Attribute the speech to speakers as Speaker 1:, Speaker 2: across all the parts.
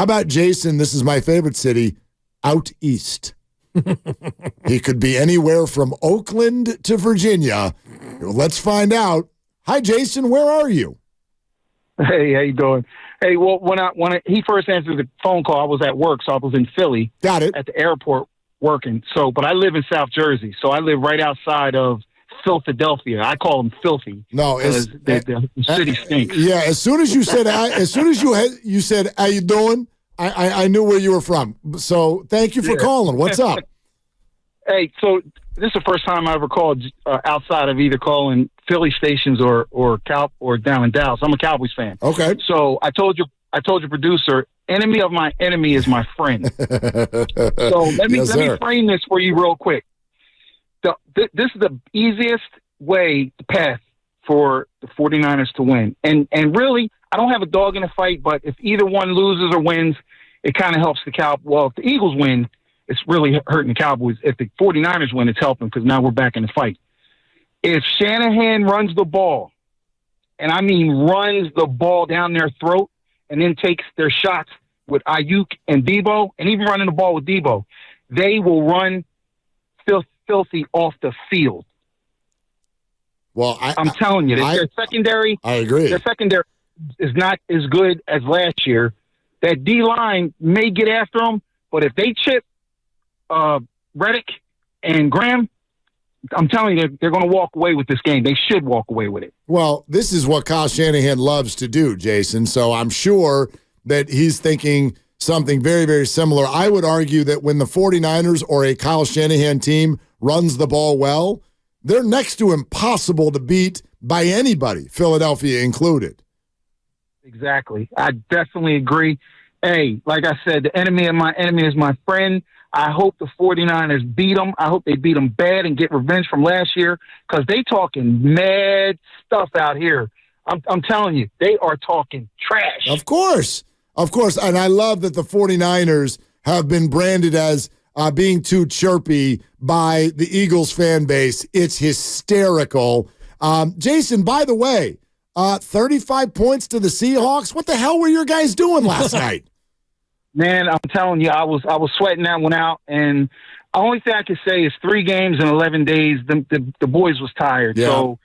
Speaker 1: How about Jason? This is my favorite city, out east. He could be anywhere from Oakland to Virginia. Let's find out. Hi, Jason. Where are you?
Speaker 2: Hey, how you doing? Hey, well, when he first answered the phone call, I was at work, so I was in Philly.
Speaker 1: Got it.
Speaker 2: At the airport working. So, but I live in South Jersey, so I live right outside of Philadelphia. I call them filthy.
Speaker 1: No,
Speaker 2: the city stinks.
Speaker 1: Yeah, as soon as you said, you said, "How you doing?" I knew where you were from. So, thank you for calling. What's up?
Speaker 2: Hey, so this is the first time I ever called outside of either calling Philly stations or down in Dallas. I'm a Cowboys fan.
Speaker 1: Okay.
Speaker 2: So I told your producer, enemy of my enemy is my friend. So let me frame this for you real quick. This is the easiest path for the 49ers to win. And really, I don't have a dog in the fight, but if either one loses or wins, it kind of helps the Cowboys. Well, if the Eagles win, it's really hurting the Cowboys. If the 49ers win, it's helping because now we're back in the fight. If Shanahan runs the ball, and I mean runs the ball down their throat and then takes their shots with Ayuk and Debo, and even running the ball with Debo, they will run filthy off the field.
Speaker 1: Well,
Speaker 2: I'm telling you, their secondary.
Speaker 1: I agree.
Speaker 2: Their secondary is not as good as last year. That D-line may get after them, but if they chip Reddick and Graham, I'm telling you, they're going to walk away with this game. They should walk away with it.
Speaker 1: Well, this is what Kyle Shanahan loves to do, Jason. So I'm sure that he's thinking something very, very similar. I would argue that when the 49ers or a Kyle Shanahan team runs the ball well, they're next to impossible to beat by anybody, Philadelphia included.
Speaker 2: Exactly. I definitely agree. Hey, like I said, the enemy of my enemy is my friend. I hope the 49ers beat them. I hope they beat them bad and get revenge from last year because they talking mad stuff out here. I'm telling you, they are talking trash.
Speaker 1: Of course. And I love that the 49ers have been branded as being too chirpy by the Eagles fan base. It's hysterical. Jason, by the way, 35 points to the Seahawks. What the hell were your guys doing last night?
Speaker 2: Man, I'm telling you, I was sweating that one out, and the only thing I can say is 3 games in 11 days. The boys was tired, so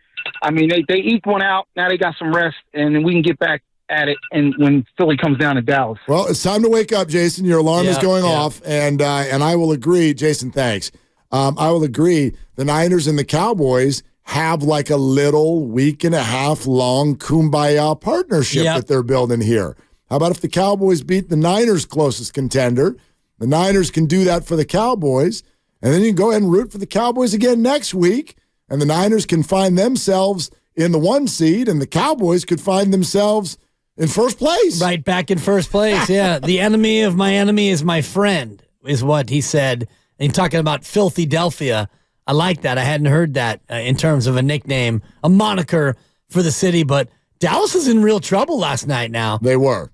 Speaker 2: I mean they eked one out. Now they got some rest, and then we can get back at it. And when Philly comes down to Dallas,
Speaker 1: well, it's time to wake up, Jason. Your alarm is going off, and I will agree, Jason. Thanks. I will agree. The Niners and the Cowboys have like a little week and a half long kumbaya partnership that they're building here. How about if the Cowboys beat the Niners' closest contender? The Niners can do that for the Cowboys, and then you can go ahead and root for the Cowboys again next week, and the Niners can find themselves in the 1 seed, and the Cowboys could find themselves in first place.
Speaker 3: Right, back in first place, yeah. The enemy of my enemy is my friend, is what he said. And talking about Philadelphia, I like that. I hadn't heard that in terms of a nickname, a moniker for the city, but Dallas is in real trouble last night now.
Speaker 1: They were.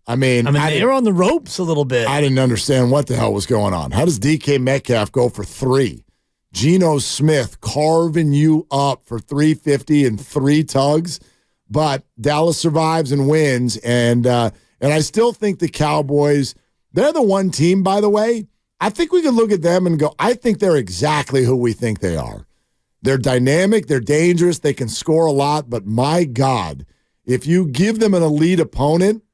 Speaker 1: I mean,
Speaker 3: they were on the ropes a little bit.
Speaker 1: I didn't understand what the hell was going on. How does DK Metcalf go for 3? Geno Smith carving you up for 350 and 3 tugs, but Dallas survives and wins. And I still think the Cowboys, they're the one team, by the way. I think we can look at them and go, I think they're exactly who we think they are. They're dynamic, they're dangerous, they can score a lot, but my God, if you give them an elite opponent,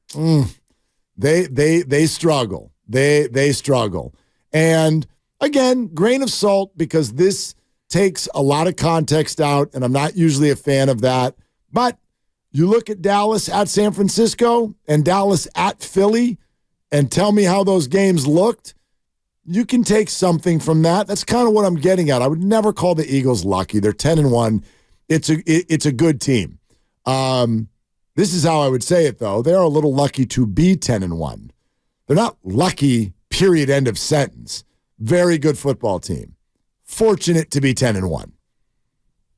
Speaker 1: they struggle. They struggle. And again, grain of salt, because this takes a lot of context out, and I'm not usually a fan of that. But you look at Dallas at San Francisco and Dallas at Philly and tell me how those games looked. You can take something from that. That's kind of what I'm getting at. I would never call the Eagles lucky. They're 10-1. It's a good team. This is how I would say it, though. They are a little lucky to be 10-1. They're not lucky, period, end of sentence. Very good football team. Fortunate to be 10-1.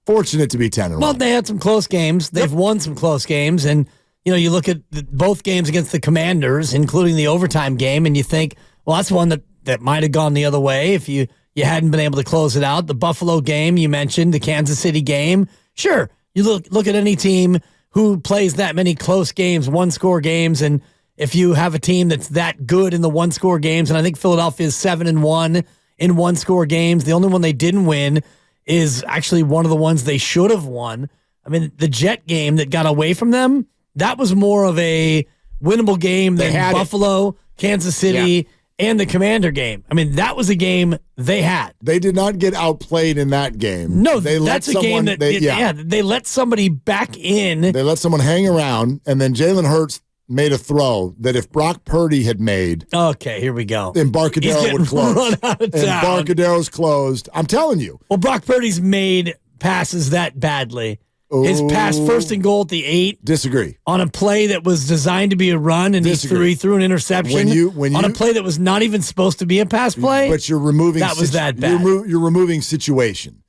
Speaker 1: Fortunate to be 10-1.
Speaker 3: Well, they had some close games. They've won some close games. And, you look at both games against the Commanders, including the overtime game, and you think, well, that's one that might have gone the other way if you hadn't been able to close it out. The Buffalo game you mentioned, the Kansas City game. Sure, you look at any team who plays that many close games, one-score games, and if you have a team that's that good in the one-score games, and I think Philadelphia is 7-1 in one-score games. The only one they didn't win is actually one of the ones they should have won. I mean, the Jet game that got away from them, that was more of a winnable game than Buffalo, Kansas City, and the Commander game. I mean, that was a game they had.
Speaker 1: They did not get outplayed in that game.
Speaker 3: No, that's a game that they let somebody back in.
Speaker 1: They let someone hang around, and then Jalen Hurts made a throw that if Brock Purdy had made,
Speaker 3: okay, here we go.
Speaker 1: Then Barcadero would close.
Speaker 3: Run out of town.
Speaker 1: And Barcadero's closed. I'm telling you.
Speaker 3: Well, Brock Purdy's made passes that badly. His pass first and goal at the 8.
Speaker 1: Disagree.
Speaker 3: On a play that was designed to be a run, and he threw an interception on a play that was not even supposed to be a pass play.
Speaker 1: But you're removing
Speaker 3: that bad.
Speaker 1: You're removing situation.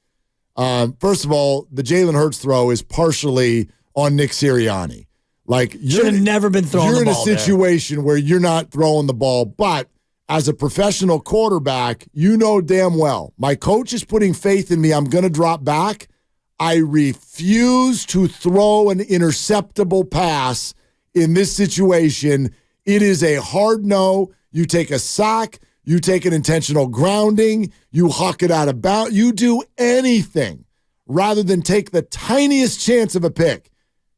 Speaker 1: First of all, the Jalen Hurts throw is partially on Nick Sirianni. Like
Speaker 3: should have never been throwing the ball.
Speaker 1: You're in a situation where you're not throwing the ball, but as a professional quarterback, you know damn well my coach is putting faith in me. I'm going to drop back. I refuse to throw an interceptable pass in this situation. It is a hard no. You take a sack. You take an intentional grounding. You huck it out of bounds. You do anything rather than take the tiniest chance of a pick.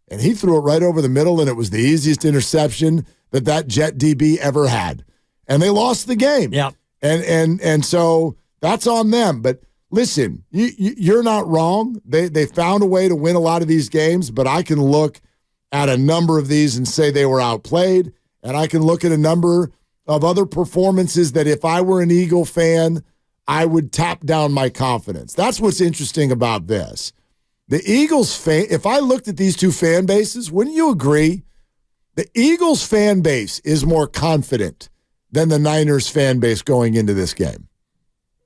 Speaker 1: And he threw it right over the middle, and it was the easiest interception that Jet DB ever had. And they lost the game.
Speaker 3: Yeah.
Speaker 1: And so that's on them. But listen, you're not wrong. They found a way to win a lot of these games, but I can look at a number of these and say they were outplayed, and I can look at a number of other performances that if I were an Eagle fan, I would tap down my confidence. That's what's interesting about this. The Eagles fan, if I looked at these two fan bases, wouldn't you agree? The Eagles fan base is more confident than the Niners fan base going into this game.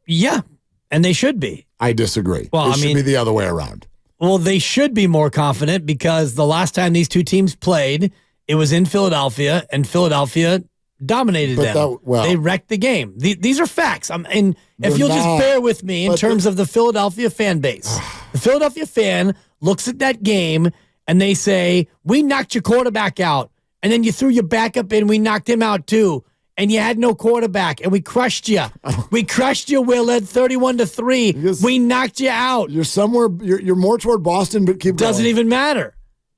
Speaker 3: Yeah, and they should be.
Speaker 1: I disagree. Well, it should be the other way around.
Speaker 3: Well, they should be more confident because the last time these two teams played, it was in Philadelphia, and Philadelphia dominated them. They wrecked the game. These are facts. And if you'll just bear with me in terms of the Philadelphia fan base, the Philadelphia fan looks at that game and they say, we knocked your quarterback out, and then you threw your backup in, we knocked him out too, and you had no quarterback, and we crushed you. We crushed you, Willard, 31-3. We knocked you out.
Speaker 1: You're more toward Boston, but keep going.
Speaker 3: Doesn't even matter.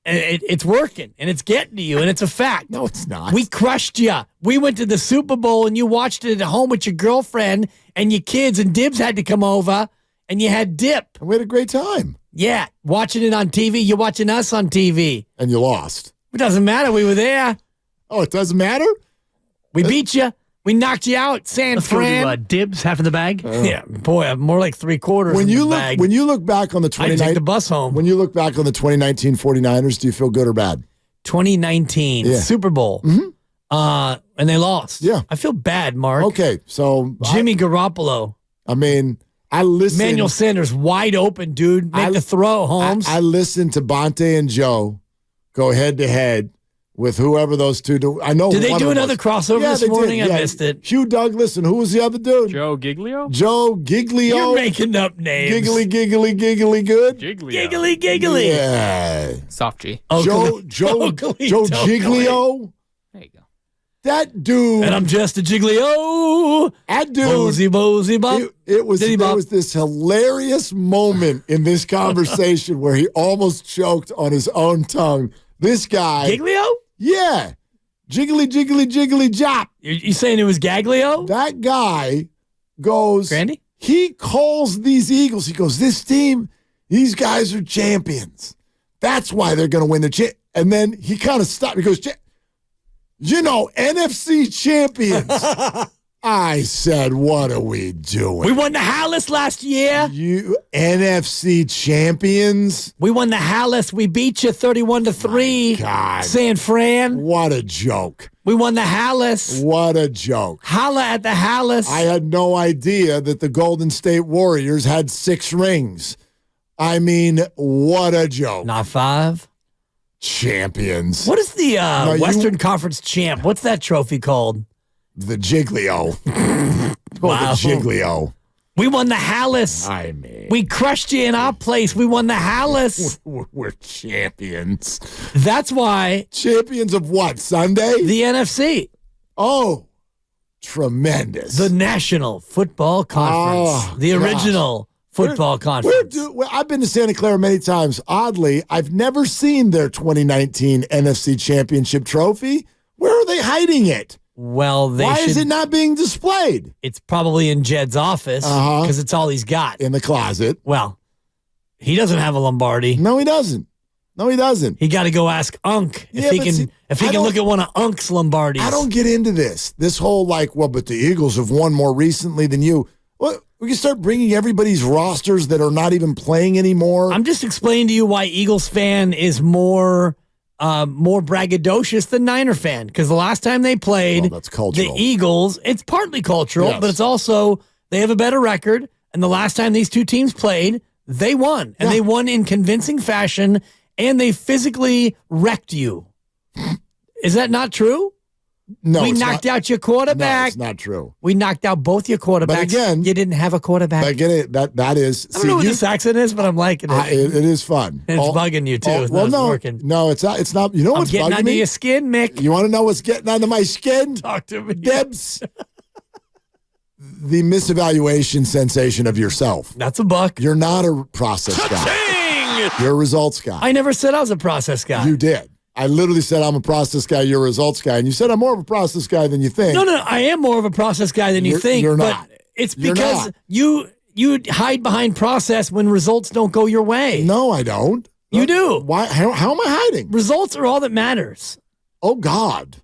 Speaker 3: It's working, and it's getting to you, and it's a fact.
Speaker 1: No, it's not.
Speaker 3: We crushed you. We went to the Super Bowl, and you watched it at home with your girlfriend and your kids, and Dibs had to come over, and you had dip.
Speaker 1: And we had a great time.
Speaker 3: Yeah, watching it on TV. You're watching us on TV.
Speaker 1: And you lost.
Speaker 3: It doesn't matter. We were there.
Speaker 1: Oh, it doesn't matter?
Speaker 3: We beat you. We knocked you out, San Fran.
Speaker 4: Let's go to Dibs, half in the bag.
Speaker 3: Yeah, boy, more like 3/4
Speaker 1: when
Speaker 3: in
Speaker 1: you
Speaker 3: the
Speaker 1: look,
Speaker 3: bag.
Speaker 1: When you look back on the
Speaker 3: I take the bus home.
Speaker 1: When you look back on the 2019 49ers, do you feel good or bad?
Speaker 3: 2019 Super Bowl.
Speaker 1: Mm-hmm.
Speaker 3: And they lost.
Speaker 1: Yeah.
Speaker 3: I feel bad, Mark.
Speaker 1: Okay, so
Speaker 3: Jimmy Garoppolo.
Speaker 1: I mean, I listened.
Speaker 3: Emmanuel Sanders wide open, dude. Make the throw, Holmes.
Speaker 1: I listened to Bonte and Joe go head to head with whoever those two do. I know.
Speaker 3: Did they do another crossover this morning? I missed it.
Speaker 1: Hugh Douglas, and who was the other dude?
Speaker 4: Joe Giglio?
Speaker 1: Joe Giglio.
Speaker 3: You're making up names.
Speaker 1: Giggly good.
Speaker 4: Giglio.
Speaker 3: Giggly.
Speaker 1: Yeah.
Speaker 4: Soft G.
Speaker 1: Joe Giglio.
Speaker 4: There you go.
Speaker 1: That dude.
Speaker 3: And I'm just a Giglio.
Speaker 1: That dude.
Speaker 3: Bosey, bop.
Speaker 1: There was this hilarious moment in this conversation where he almost choked on his own tongue. This guy.
Speaker 3: Giglio?
Speaker 1: Yeah. Jiggly, jop.
Speaker 3: You saying it was Gaglio?
Speaker 1: That guy goes.
Speaker 3: Grandy?
Speaker 1: He calls these Eagles. He goes, this team, these guys are champions. That's why they're going to win the chip. And then he kind of stopped. He goes, NFC champions. I said, what are we doing?
Speaker 3: We won the Hallis last year.
Speaker 1: You NFC champions?
Speaker 3: We won the Hallis. We beat you 31-3.
Speaker 1: God.
Speaker 3: San Fran.
Speaker 1: What a joke.
Speaker 3: We won the Hallis.
Speaker 1: What a joke.
Speaker 3: Holla at the Hallis.
Speaker 1: I had no idea that the Golden State Warriors had 6 rings. I mean, what a joke.
Speaker 3: Not 5.
Speaker 1: Champions.
Speaker 3: What is the Western Conference champ? What's that trophy called?
Speaker 1: The Giglio.
Speaker 3: Wow.
Speaker 1: The Giglio.
Speaker 3: We won the Hallis.
Speaker 1: I mean,
Speaker 3: We crushed you in our place. We won the Hallis.
Speaker 1: we're champions.
Speaker 3: That's why
Speaker 1: Champions of what, Sunday?
Speaker 3: the NFC,
Speaker 1: Oh, tremendous.
Speaker 3: the National Football Conference,
Speaker 1: Oh,
Speaker 3: the
Speaker 1: gosh.
Speaker 3: original football conference.
Speaker 1: I've been to Santa Clara many times. Oddly, I've never seen their 2019 NFC Championship trophy. Where are they hiding it?
Speaker 3: Well,
Speaker 1: Why is it not being displayed?
Speaker 3: It's probably in Jed's office because it's all he's got.
Speaker 1: In the closet.
Speaker 3: Well, he doesn't have a Lombardi.
Speaker 1: No, he doesn't.
Speaker 3: He got to go ask Unc if he can look at one of Unc's Lombardis.
Speaker 1: I don't get into this. This whole but the Eagles have won more recently than you. Well, we can start bringing everybody's rosters that are not even playing anymore.
Speaker 3: I'm just explaining to you why Eagles fan is more braggadocious than Niner fan, because the last time they played
Speaker 1: that's cultural.
Speaker 3: the Eagles, it's partly cultural,
Speaker 1: Yes.
Speaker 3: but it's also they have a better record. And the last time these two teams played, they won, and they won in convincing fashion, and they physically wrecked you. Is that not true?
Speaker 1: No,
Speaker 3: we
Speaker 1: it's
Speaker 3: knocked
Speaker 1: not.
Speaker 3: out your
Speaker 1: No,
Speaker 3: quarterback.
Speaker 1: it's not true.
Speaker 3: We knocked out both your quarterbacks.
Speaker 1: But again,
Speaker 3: you didn't have a quarterback.
Speaker 1: I get it. That is.
Speaker 3: I don't know what this accent is, but I'm liking it.
Speaker 1: It is fun.
Speaker 3: And it's bugging you too. It's not working.
Speaker 1: No, it's not. It's not. You know
Speaker 3: I'm
Speaker 1: what's
Speaker 3: getting
Speaker 1: bugging
Speaker 3: under
Speaker 1: me?
Speaker 3: your skin, Mick.
Speaker 1: You want to know what's getting under my skin?
Speaker 3: Talk to me.
Speaker 1: Debs. The misevaluation sensation of yourself.
Speaker 3: That's a buck.
Speaker 1: You're not a process guy. You're a results guy.
Speaker 3: I never said I was a process guy.
Speaker 1: You did. I literally said I'm a process guy, you're a results guy. And you said I'm more of a process guy than you think.
Speaker 3: No, I am more of a process guy than you think.
Speaker 1: You're
Speaker 3: but
Speaker 1: not.
Speaker 3: It's
Speaker 1: You're
Speaker 3: because
Speaker 1: not.
Speaker 3: you hide behind process when results don't go your way.
Speaker 1: No, I don't.
Speaker 3: You do.
Speaker 1: Why? How am I hiding?
Speaker 3: Results are all that matters.
Speaker 1: Oh, God.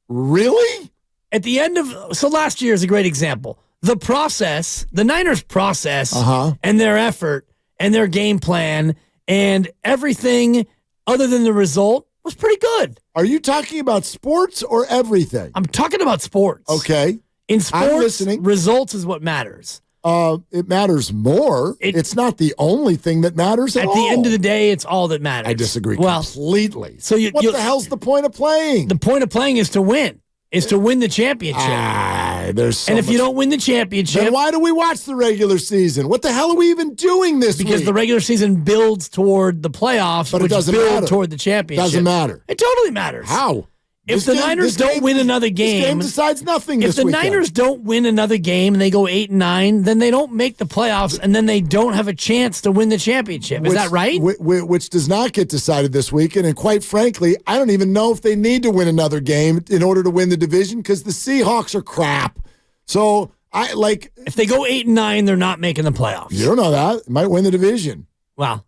Speaker 1: Really?
Speaker 3: At the end of last year is a great example. The process, the Niners process and their effort and their game plan and everything other than the result was pretty good.
Speaker 1: Are you talking about sports or everything?
Speaker 3: I'm talking about sports.
Speaker 1: Okay.
Speaker 3: In sports,
Speaker 1: I'm listening.
Speaker 3: results is what matters.
Speaker 1: It matters more. It's not the only thing that matters at all.
Speaker 3: At the end of the day, it's all that matters.
Speaker 1: I disagree completely.
Speaker 3: So
Speaker 1: what the hell's the point of playing?
Speaker 3: The point of playing is to win. Is to win the championship.
Speaker 1: There's so
Speaker 3: and if
Speaker 1: much.
Speaker 3: you don't win the championship,
Speaker 1: then why do we watch the regular season? What the hell are we even doing this week?
Speaker 3: Because the regular season builds toward the playoffs,
Speaker 1: but
Speaker 3: which
Speaker 1: it doesn't
Speaker 3: build
Speaker 1: matter.
Speaker 3: toward the championship.
Speaker 1: Doesn't matter.
Speaker 3: It totally matters.
Speaker 1: How?
Speaker 3: If the Niners don't win another game,
Speaker 1: this game decides nothing.
Speaker 3: If the Niners don't win another game and they go 8-9, then they don't make the playoffs, and then they don't have a chance to win the championship. Is that right?
Speaker 1: Which does not get decided this weekend, and quite frankly, I don't even know if they need to win another game in order to win the division because the Seahawks are crap. So if
Speaker 3: they go 8-9, they're not making the playoffs.
Speaker 1: You don't know that. Might win the division.
Speaker 3: Well,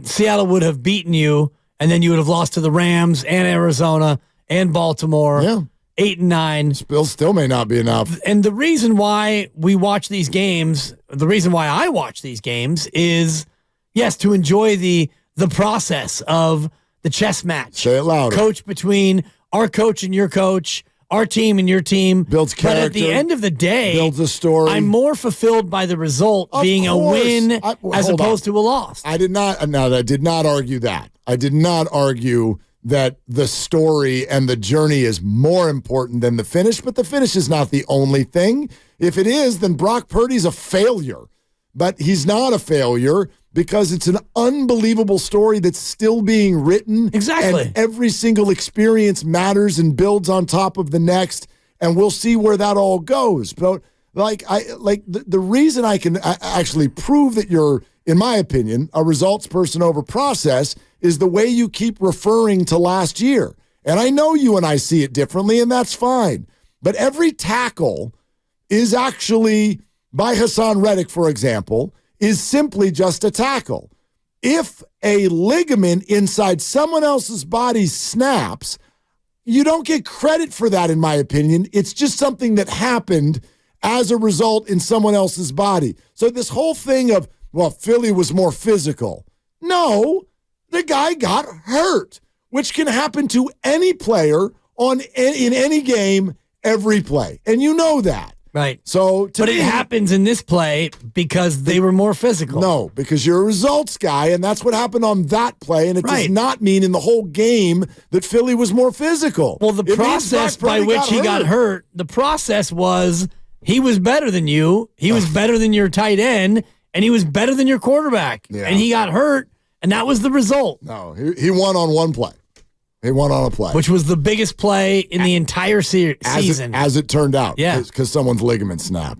Speaker 3: Seattle would have beaten you, and then you would have lost to the Rams and Arizona and Baltimore.
Speaker 1: Yeah.
Speaker 3: 8-9.
Speaker 1: Still may not be enough.
Speaker 3: And the reason why we watch these games, the reason why I watch these games is, yes, to enjoy the process of the chess match.
Speaker 1: Say it louder.
Speaker 3: Coach between our coach and your coach, our team and your team.
Speaker 1: Builds character.
Speaker 3: But at the end of the day,
Speaker 1: builds a story.
Speaker 3: I'm more fulfilled by the result being a win as opposed to a loss.
Speaker 1: I did not argue that. I did not argue that the story and the journey is more important than the finish, but the finish is not the only thing. If it is, then Brock Purdy's a failure. But he's not a failure because it's an unbelievable story that's still being written.
Speaker 3: Exactly.
Speaker 1: And every single experience matters and builds on top of the next, and we'll see where that all goes. But the reason I can actually prove that you're, in my opinion, a results person over process is the way you keep referring to last year. And I know you and I see it differently, and that's fine. But every tackle is actually, by Hassan Reddick, for example, is simply just a tackle. If a ligament inside someone else's body snaps, you don't get credit for that, in my opinion. It's just something that happened as a result in someone else's body. So this whole thing of, Philly was more physical. No, the guy got hurt, which can happen to any player in any game, every play. And you know that.
Speaker 3: Right.
Speaker 1: So,
Speaker 3: but it happens in this play because they were more physical.
Speaker 1: No, because you're a results guy, and that's what happened on that play, and it does not mean in the whole game that Philly was more physical.
Speaker 3: Well, the process by which he got hurt, the process was He was better than you. He was better than your tight end, and he was better than your quarterback.
Speaker 1: Yeah.
Speaker 3: And he got hurt, and that was the result.
Speaker 1: No, he won on one play. He won on a play.
Speaker 3: Which was the biggest play in the entire season.
Speaker 1: As it turned out.
Speaker 3: Yeah.
Speaker 1: Because someone's ligament snapped.